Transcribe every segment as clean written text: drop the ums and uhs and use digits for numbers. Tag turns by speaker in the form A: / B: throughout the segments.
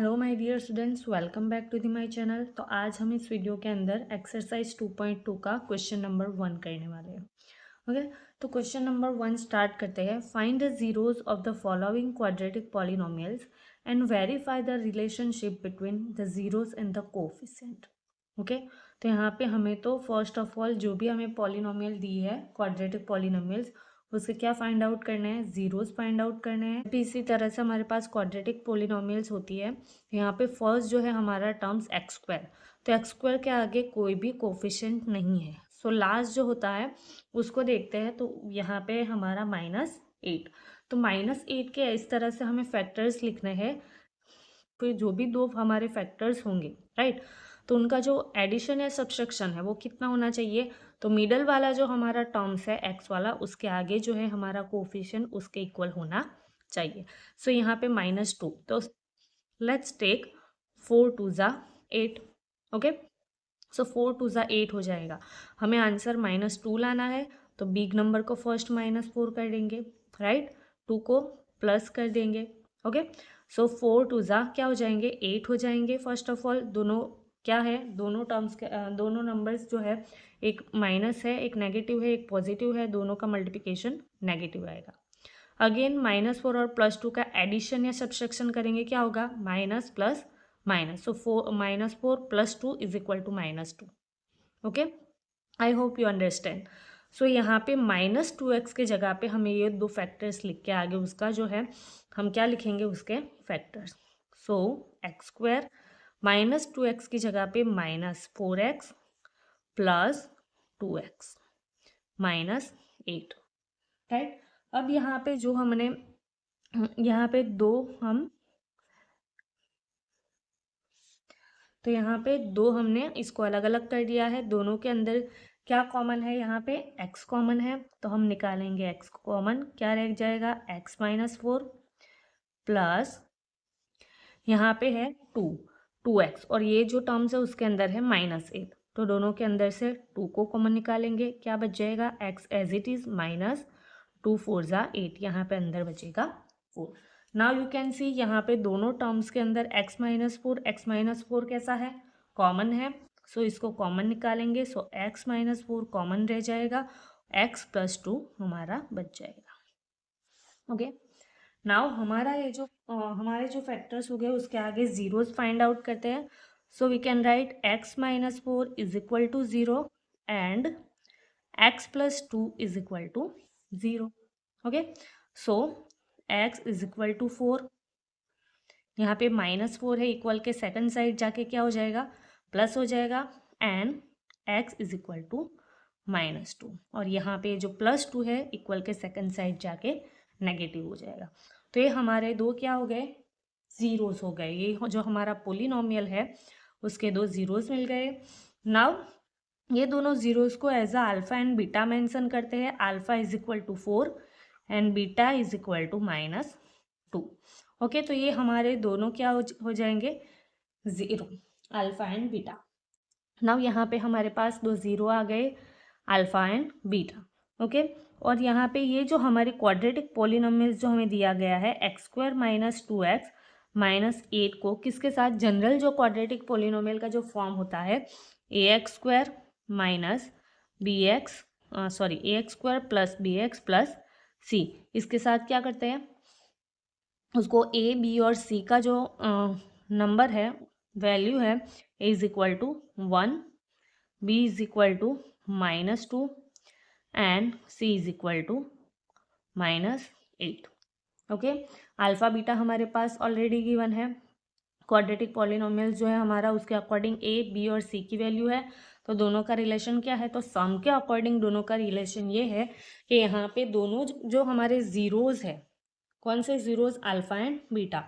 A: Hello my dear students, welcome back to the my channel. तो आज हम इस वीडियो के अंदर एक्सरसाइज 2.2 का क्वेश्चन नंबर 1 करने वाले हैं। ओके, तो क्वेश्चन नंबर 1 स्टार्ट करते हैं। Find the zeros of the following quadratic polynomials and verify the relationship between the zeros and the coefficient. Okay, तो यहाँ पे हमें तो फर्स्ट ऑफ ऑल जो भी हमें पॉलिनोमियल दी है क्वाड्रेटिक पॉलिनोमियल्स, उससे क्या फाइंड आउट करना है, जीरोस फाइंड आउट करने हैं। भी इसी तरह से हमारे पास क्वाड्रेटिक पॉलिनोमियल्स होती है। यहाँ पे फर्स्ट जो है हमारा टर्म्स एक्स स्क्वायर, तो एक्स स्क्वायर के आगे कोई भी कोफिशिएंट नहीं है। सो लास्ट जो होता है उसको देखते हैं। तो यहाँ पे हमारा -8, तो -8 के इस तरह से हमें फैक्टर्स लिखने हैं। फिर जो भी दो हमारे फैक्टर्स होंगे, राइट, तो उनका जो एडिशन या सब्ट्रैक्शन है वो कितना होना चाहिए। तो मिडल वाला जो हमारा टर्म्स है एक्स वाला, उसके आगे जो है हमारा कोफिशिएंट उसके इक्वल होना चाहिए। सो यहाँ पे -2, तो लेट्स टेक 4 2 ज़ा 8। ओके, सो 4 2 ज़ा 8 हो जाएगा। हमें आंसर -2 लाना है, तो बिग नंबर को फर्स्ट -4 कर देंगे, राइट, 2 को प्लस कर देंगे। ओके, सो 4 2 ज़ा क्या हो जाएंगे, 8 हो जाएंगे। फर्स्ट ऑफ ऑल दोनों क्या है, दोनों टर्म्स के दोनों नंबर्स जो है, एक माइनस है, एक नेगेटिव है, एक पॉजिटिव है, दोनों का मल्टीप्लिकेशन नेगेटिव आएगा। अगेन -4 और +2 का एडिशन या सब्ट्रैक्शन करेंगे, क्या होगा, minus plus minus. So -4 + 2 is equal to -2। Okay, I hope you understand. So यहाँ पे -2x के जगह पे हमें ये दो फैक्टर्स लिख के आगे उसका जो है हम क्या लिखेंगे, उसके फैक्टर्स। सो x² -2x की जगह पे -4x + 2x -8, राइट। अब यहाँ पे जो हमने यहाँ पे दो हम तो यहाँ पे दो हमने इसको अलग अलग कर दिया है। दोनों के अंदर क्या कॉमन है, यहाँ पे x कॉमन है, तो हम निकालेंगे x कॉमन। क्या रह जाएगा, x -4 प्लस यहाँ पे है 2x, और ये जो टर्म्स है उसके अंदर है -8, तो दोनों के अंदर से 2 को कॉमन निकालेंगे। क्या बच जाएगा, x एज इट इज़ -2 4 ज़ा 8, यहाँ पे अंदर बचेगा 4। नाउ यू कैन सी यहाँ पे दोनों टर्म्स के अंदर x -4 कैसा है, कॉमन है। सो इसको कॉमन निकालेंगे। सो x -4 कॉमन रह जाएगा, x + 2 हमारा बच जाएगा। ओके, नाउ हमारा ये जो हमारे जो फैक्टर्स हो गए उसके आगे जीरोस फाइंड आउट करते हैं। So we can write x -4 is equal to 0 and x + 2 is equal to 0। Okay, so x is equal to 4, यहाँ पे -4 है, इक्वल के सेकंड साइड जाके क्या हो जाएगा, प्लस हो जाएगा, and x is equal to -2, और यहाँ पे जो +2 है इक्वल के सेकंड साइड जाके नेगेटिव हो जाएगा। तो ये हमारे दो क्या हो गए, जीरोस हो गए। ये जो हमारा पोलिनोमियल है उसके दो जीरोस मिल गए। नाउ ये दोनों जीरोस को as a alpha and beta mention करते हैं। Alpha is equal to 4 and beta is equal to -2। Okay, तो ये हमारे दोनों क्या हो जाएंगे, zero, alpha and beta. Now यहाँ पे हमारे पास दो ज़ीरो आ गए, अल्फा एंड बीटा। ओके, और यहाँ पे ये जो हमारे क्वाड्रेटिक पॉलिनोमियल्स जो हमें दिया गया है x² -2x -8 को किसके साथ, जनरल जो क्वाड्रेटिक पॉलिनोमियल का जो फॉर्म होता है ax² + bx c, इसके साथ क्या करते हैं, उसको a b और c का जो नंबर है, वैल्यू है, a is equal to 1, b is equal to -2 and c is equal to -8। Okay, alpha beta हमारे पास ऑलरेडी गिवन है। क्वाड्रेटिक पॉलिनोमियल जो है हमारा, उसके अकॉर्डिंग a b और c की वैल्यू है, तो दोनों का रिलेशन क्या है, तो सम के अकॉर्डिंग दोनों का रिलेशन ये है कि यहाँ पे दोनों जो हमारे जीरोज है, कौन से जीरोज, अल्फा एंड बीटा,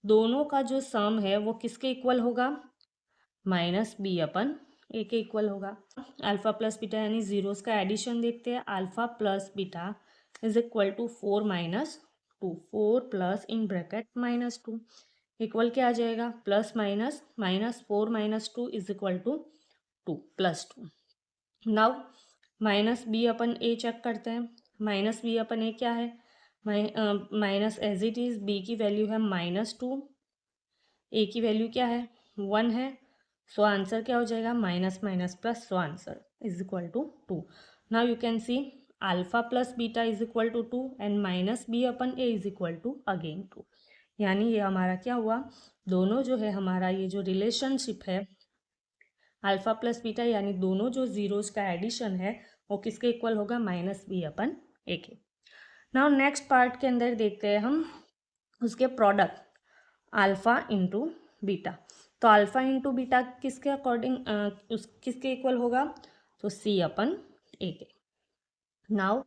A: दोनों का जो सम है वो किसके इक्वल होगा, -b/a के इक्वल होगा। अल्फा प्लस बीटा यानी जीरोस का एडिशन देखते हैं। Alpha plus beta is equal to 4 -2, 4 plus in bracket -2 equal क्या आ जाएगा, plus minus -4 -2 is equal to 2 +2। Now -b/a check करते हैं। -b/a क्या है, minus as it is, b की वैल्यू है -2 ए की वैल्यू क्या है 1 है, सो आंसर क्या हो जाएगा minus minus plus, so answer is equal to 2। Now you can see alpha plus beta is equal to 2 and minus b upon a is equal to again 2। यानी ये हमारा क्या हुआ, दोनों जो है हमारा ये जो रिलेशनशिप है अल्फा प्लस बीटा यानी दोनों जो जीरोस का एडिशन है वो किसके इक्वल होगा माइनस बी अपन ए के। नाउ नेक्स्ट पार्ट के अंदर देखते हैं हम उसके प्रोडक्ट अल्फा इंटू बीटा। तो अल्फा इंटू बीटा किसके अकॉर्डिंग किसके इक्वल होगा, तो सी अपन ए के। नाउ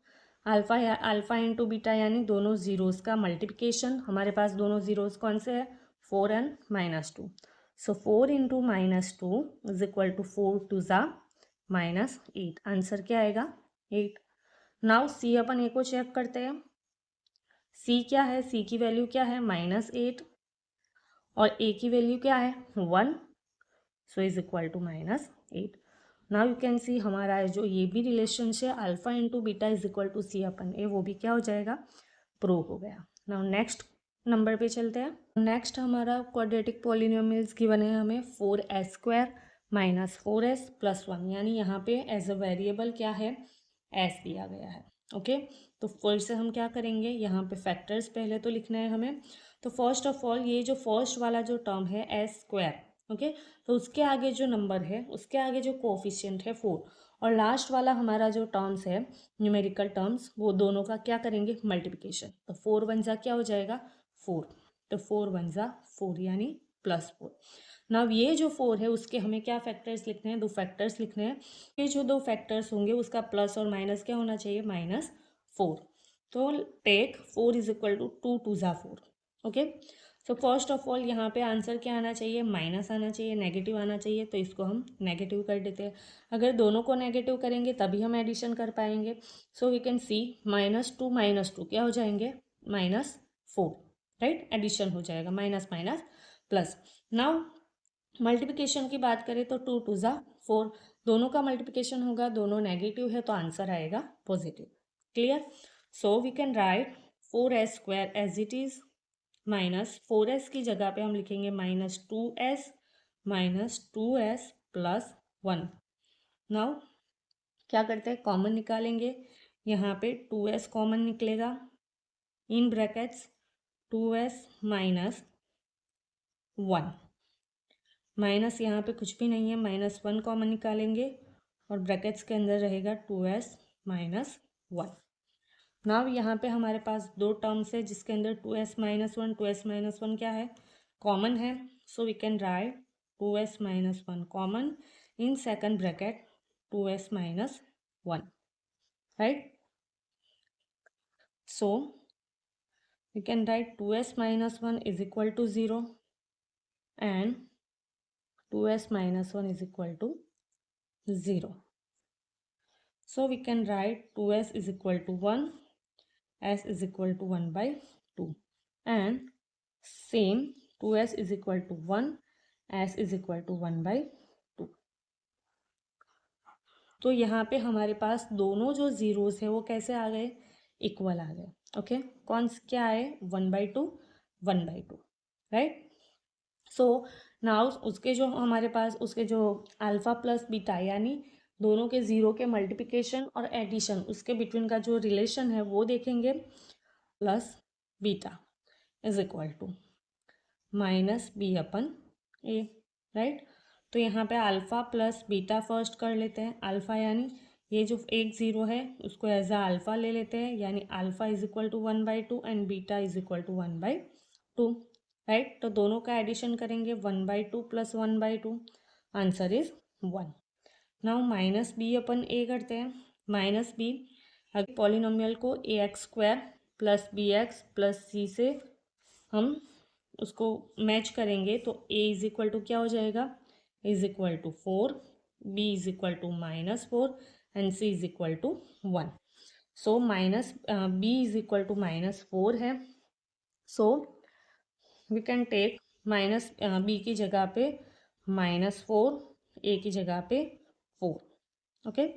A: अल्फा इंटू बीटा यानी दोनों जीरोस का मल्टीप्लिकेशन, हमारे पास दोनों जीरोस कौन से है 4 and -2, so 4 into -2 is equal to 4 to the -8, answer क्या आएगा 8। नाउ सी अपन ए को चेक करते हैं, सी क्या है, सी की वैल्यू क्या है -8 और ए की वैल्यू क्या है 1, so is equal to -8। Now you can see हमारा जो ये भी रिलेशनशिप है alpha into beta is equal to C upon A, वो भी क्या हो जाएगा प्रूव हो गया। नाउ नेक्स्ट नंबर पे चलते हैं। नेक्स्ट हमारा क्वाड्रेटिक पॉलिनोमियल्स गिवन है हमें 4s² - 4s + 1, यानी यहाँ पे एज अ वेरिएबल क्या है s दिया गया है। ओके तो फिर से हम क्या करेंगे, यहाँ पे फैक्टर्स पहले तो लिखना है हमें। तो फर्स्ट ऑफ ऑल ये जो फर्स्ट वाला जो टर्म है s², ओके तो उसके आगे जो नंबर है उसके आगे जो कोफिशिएंट है 4 और लास्ट वाला हमारा जो टर्म्स है न्यूमेरिकल टर्म्स वो दोनों का क्या करेंगे मल्टीप्लिकेशन। तो 4 वन जा क्या हो जाएगा 4, तो 4 वन जा 4 यानी +4। नाउ ये जो 4 है उसके हमें क्या फैक्टर्स लिखने हैं, दो फैक्टर्स लिखने हैं। ये जो दो फैक्टर्स होंगे उसका प्लस और माइनस क्या होना चाहिए -4। तो take 4 is equal to 2 to the 4। Okay so first of all यहाँ पे आंसर क्या आना चाहिए माइनस आना चाहिए, नेगेटिव आना चाहिए, तो इसको हम नेगेटिव कर देते हैं। अगर दोनों को नेगेटिव करेंगे तभी हम एडिशन कर पाएंगे। सो वी कैन सी -2 क्या हो जाएंगे -4, राइट, एडिशन हो जाएगा minus minus plus. Now multiplication की बात करें तो 2 टू ज़ा 4, दोनों का मल्टीप्लिकेशन होगा, दोनों नेगेटिव है तो आंसर आएगा positive. Clear, so we can write 4s² as it is -4s की जगह पे हम लिखेंगे -2s + 1। नाउ क्या करते हैं कॉमन निकालेंगे, यहाँ पे 2s कॉमन निकलेगा, इन ब्रैकेट्स 2s -1 माइनस यहाँ पे कुछ भी नहीं है -1 कॉमन निकालेंगे और ब्रैकेट्स के अंदर रहेगा 2s -1। नाउ यहाँ पे हमारे पास दो टर्म्स है जिसके अंदर 2s -1 क्या है कॉमन है, so we can write 2s -1 common in second bracket 2s -1, right. So we can write 2s -1 is equal to 0 and 2s -1 is equal to 0। So we can write 2s is equal to 1, s is equal to 1/2 and same 2s is equal to 1, s is equal to 1/2। तो यहाँ पे हमारे पास दोनों जो zeros है वो कैसे आ गए इक्वल आ गए। ओके कौन क्या आए 1/2 1/2, राइट। सो नाउ उसके जो हमारे पास उसके जो अल्फा प्लस बीटा यानी दोनों के ज़ीरो के मल्टीप्लिकेशन और एडिशन उसके बिटवीन का जो रिलेशन है वो देखेंगे, plus beta is equal to -b/a, right. तो यहाँ पे अल्फ़ा प्लस बीटा फर्स्ट कर लेते हैं। अल्फ़ा यानी ये जो एक ज़ीरो है उसको एज आ अल्फ़ा ले लेते हैं, यानी alpha is equal to 1/2 and beta is equal to 1/2, right. तो दोनों का एडिशन करेंगे 1/2 + 1/2, आंसर इज 1। नाउ -b/a करते हैं। -b अगर पॉलिनोमियल को ax² + bx + c से हम उसको मैच करेंगे तो a इज इक्वल टू क्या हो जाएगा is equal to 4, b is equal to -4 and c is equal to 1। So b is equal to -4 है, so we can take b की जगह पे -4, a की जगह पे 4। ओके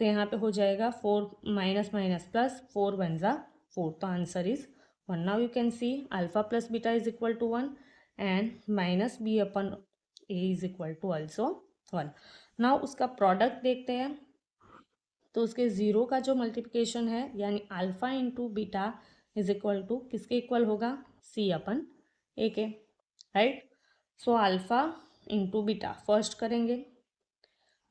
A: सो यहाँ पे हो जाएगा 4 माइनस माइनस प्लस 4 वन ज़ा 4, तो answer is 1। Now you can see alpha plus beta is equal to 1 and minus b upon a is equal to also 1। Now उसका प्रोडक्ट देखते हैं, तो उसके ज़ीरो का जो मल्टीप्लिकेशन है यानी alpha into beta is equal to किसके इक्वल होगा, सी अपन ए के, right. So alpha into beta first करेंगे,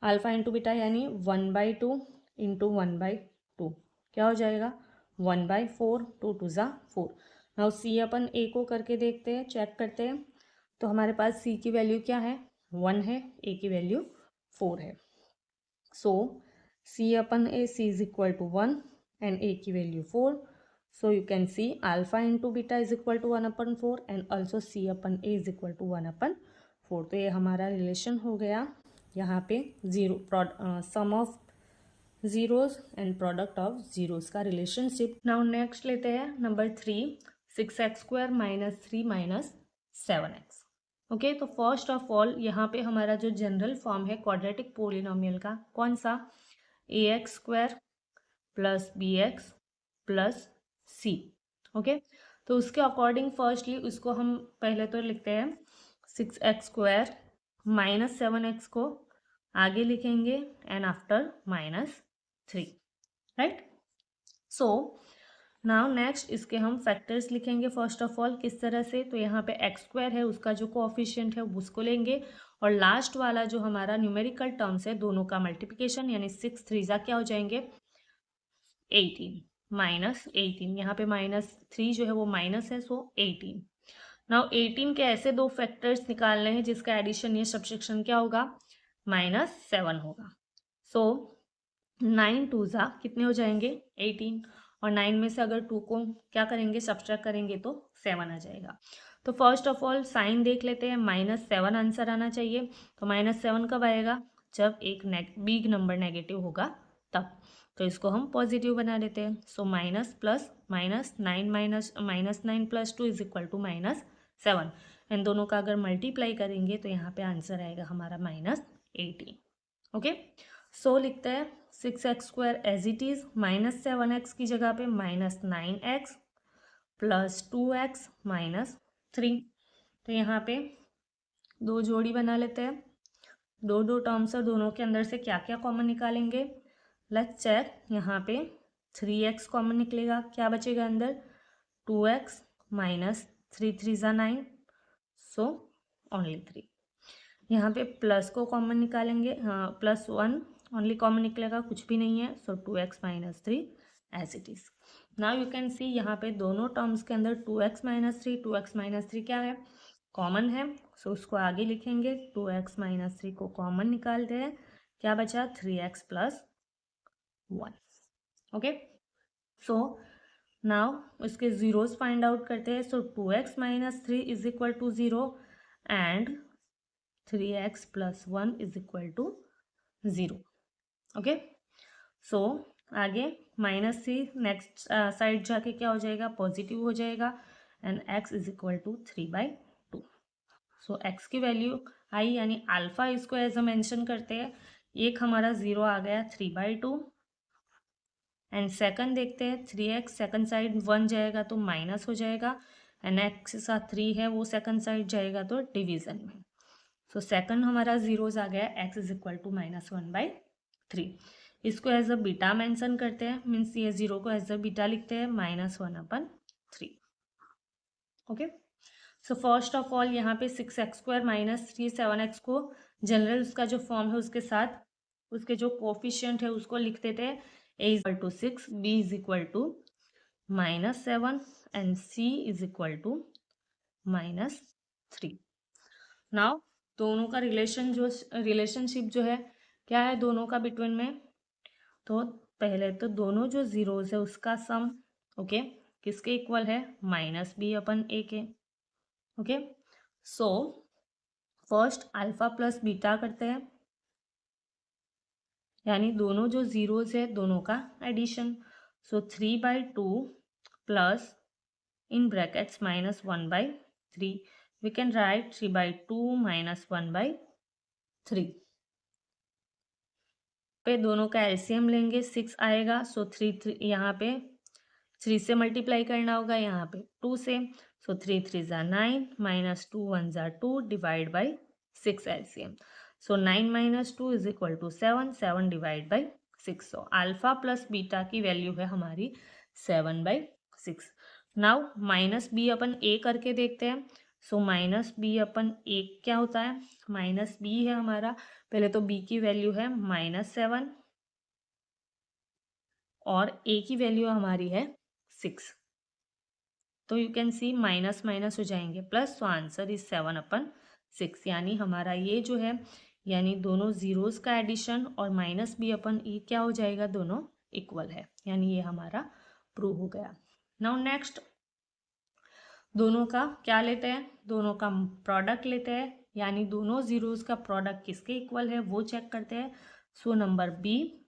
A: अल्फ़ा इंटू बीटा यानी 1/2 इंटू 1/2 क्या हो जाएगा 1/4, 2 2 ज़ा 4। नाउ सी अपन ए को करके देखते हैं, चेक करते हैं। तो हमारे पास सी की वैल्यू क्या है 1 है, ए की वैल्यू 4 है। So c upon a, c is equal to 1 and a की value 4। So you can see alpha into beta is equal to 1/4 and also c upon a is equal to 1/4। तो ये हमारा relation हो गया यहाँ पे zero sum of zeros and product of zeros का relationship. Now next लेते हैं नंबर 3, 6x² - 3 - 7x। ओके, तो फर्स्ट ऑफ ऑल यहाँ पे हमारा जो जनरल फॉर्म है क्वाड्रेटिक पोलिनोमियल का कौन सा, ax² + bx + c। ओके, तो उसके अकॉर्डिंग फर्स्टली उसको हम पहले तो लिखते हैं 6x² - 7x को आगे लिखेंगे and after -3, right. So now next इसके हम फैक्टर्स लिखेंगे फर्स्ट ऑफ ऑल किस तरह से, तो यहाँ पे x² है उसका जो कोएफिशिएंट है उसको लेंगे और लास्ट वाला जो हमारा न्यूमेरिकल टर्म्स है दोनों का मल्टीप्लिकेशन यानी 6 3 ज़ा क्या हो जाएंगे 18 -18, यहाँ पे -3 जो है वो माइनस है, सो 18। नाउ 18 के ऐसे दो फैक्टर्स निकालने हैं जिसका एडिशन या सब्ट्रैक्शन क्या होगा -7 होगा। सो 9 2 ज़ा कितने हो जाएंगे 18, और 9 में से अगर 2 को क्या करेंगे सब्ट्रैक्ट करेंगे तो 7 आ जाएगा। तो फर्स्ट ऑफ ऑल साइन देख लेते हैं, -7 आंसर आना चाहिए। तो -7 कब आएगा, जब एक बिग नंबर नेगेटिव होगा तब। तो इसको हम पॉजिटिव बना देते हैं। So minus plus -9 + 2 is equal to -7। इन दोनों का अगर मल्टीप्लाई करेंगे तो यहाँ पे आंसर आएगा हमारा -18। ओके, सो लिखते हैं 6x² as it is, -7x की जगह पे -9x + 2x - 3। तो यहाँ पे दो जोड़ी बना लेते हैं, दो टर्म्स और दोनों के अंदर से क्या क्या कॉमन निकालेंगे, लेट्स चेक। यहाँ पे 3x कॉमन निकलेगा, क्या बचेगा अंदर 2x -3 3 ज़ा 9, सो ओनली 3। यहाँ पे प्लस को कॉमन निकालेंगे, हाँ +1 ओनली कॉमन निकलेगा, कुछ भी नहीं है, so 2x - 3 as it is. Now you can see यहाँ पे दोनों टर्म्स के अंदर 2x - 3 क्या है कॉमन है, सो उसको आगे लिखेंगे। 2x - 3 को कॉमन निकालते हैं, क्या बचा 3x + 1। ओके, सो नाउ उसके ज़ीरोज़ फाइंड आउट करते हैं। So 2x - 3 is equal to 0 and 3x + 1 is equal to 0। Okay, so आगे -3 नेक्स्ट साइड जाके क्या हो जाएगा पॉजिटिव हो जाएगा and x is equal to 3/2। So x की वैल्यू आई यानी अल्फ़ा, इसको एज अ मेंशन करते हैं। एक हमारा 0 आ गया 3/2 एंड सेकंड देखते हैं 3x, सेकंड साइड 1 जाएगा तो माइनस हो जाएगा एंड x के साथ 3 है वो सेकंड साइड जाएगा तो डिवीज़न में। सो सेकंड हमारा जीरोज आ गया x इज इक्वल टू -1/3। इसको एज अ बीटा मेंशन करते हैं, मीन्स ये 0 को एज अ बीटा लिखते हैं -1/3। Okay, so first of all यहाँ पे 6x² - 3 7x को जनरल उसका जो फॉर्म है उसके साथ उसके जो कोफिशिएंट है उसको लिख देते हैं। a is equal to 6, b is equal to -7 and c is equal to -3। Now दोनों का रिलेशनशिप जो है क्या है दोनों का बिटवीन में, तो पहले तो दोनों जो जीरोज है उसका सम ओके किसके इक्वल है -b/a के। Okay, so first alpha plus beta करते हैं, यानी दोनों जो जीरोज है दोनों का addition. So 3/2 plus in brackets -1/3, we can write 3/2 - 1/3 पे दोनों का एलसीएम लेंगे 6 आएगा। सो 3 3 यहाँ पे 3 से मल्टीप्लाई करना होगा, यहाँ पे 2 से। सो 3 3 ज़ा 9 माइनस 2 1 ज़ा 2 divide by 6 LCM. So 9 minus 2 is equal to 7, 7 divide by 6. So alpha plus beta की वैल्यू है हमारी 7/6. Now minus b upon a करके देखते हैं. सो माइनस बी अपन ए क्या होता है, माइनस बी है हमारा, पहले तो बी की वैल्यू है -7 और ए की वैल्यू हमारी है 6. तो you can C minus minus हो जाएंगे प्लस, तो आंसर इज 7/6. यानी हमारा ये जो है, यानी दोनों जीरोस का एडिशन और माइनस बी अपन ई क्या हो जाएगा, दोनों इक्वल है. यानी ये हमारा प्रूव हो गया. नाउ नेक्स्ट, दोनों का क्या लेते हैं, दोनों का प्रोडक्ट लेते हैं. यानी दोनों जीरोस का प्रोडक्ट किसके इक्वल है वो चेक करते हैं. So number b,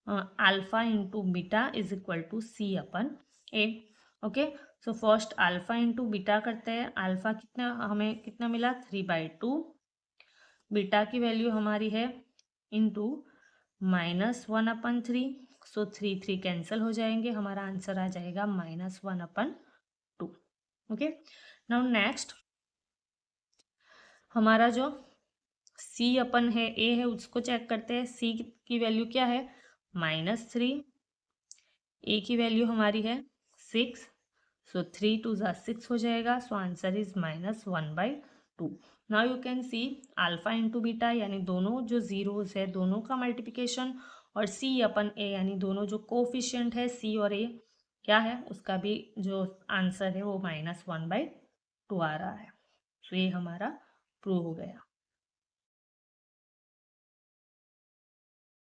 A: alpha into beta is equal to C upon a. Okay, so first alpha into beta करते हैं. अल्फा कितना, हमें कितना मिला 3/2. बीटा की वैल्यू हमारी है इंटू -1/3. सो 3 3 कैंसिल हो जाएंगे, हमारा आंसर आ जाएगा -1/2. ओके, नाउ नेक्स्ट हमारा जो सी अपन है ए है उसको चेक करते हैं. सी की वैल्यू क्या है -3, ए की वैल्यू हमारी है 6. सो 3 2 ज़ा 6 हो जाएगा. So answer is -1/2. Now you can see alpha into beta, यानी दोनों जो जीरोज है दोनों का मल्टीप्लिकेशन, और सी अपन ए यानी दोनों जो कोफिशिएंट है सी और ए क्या है उसका भी जो आंसर है वो -1/2 आ रहा है. सो ये हमारा प्रूव हो गया.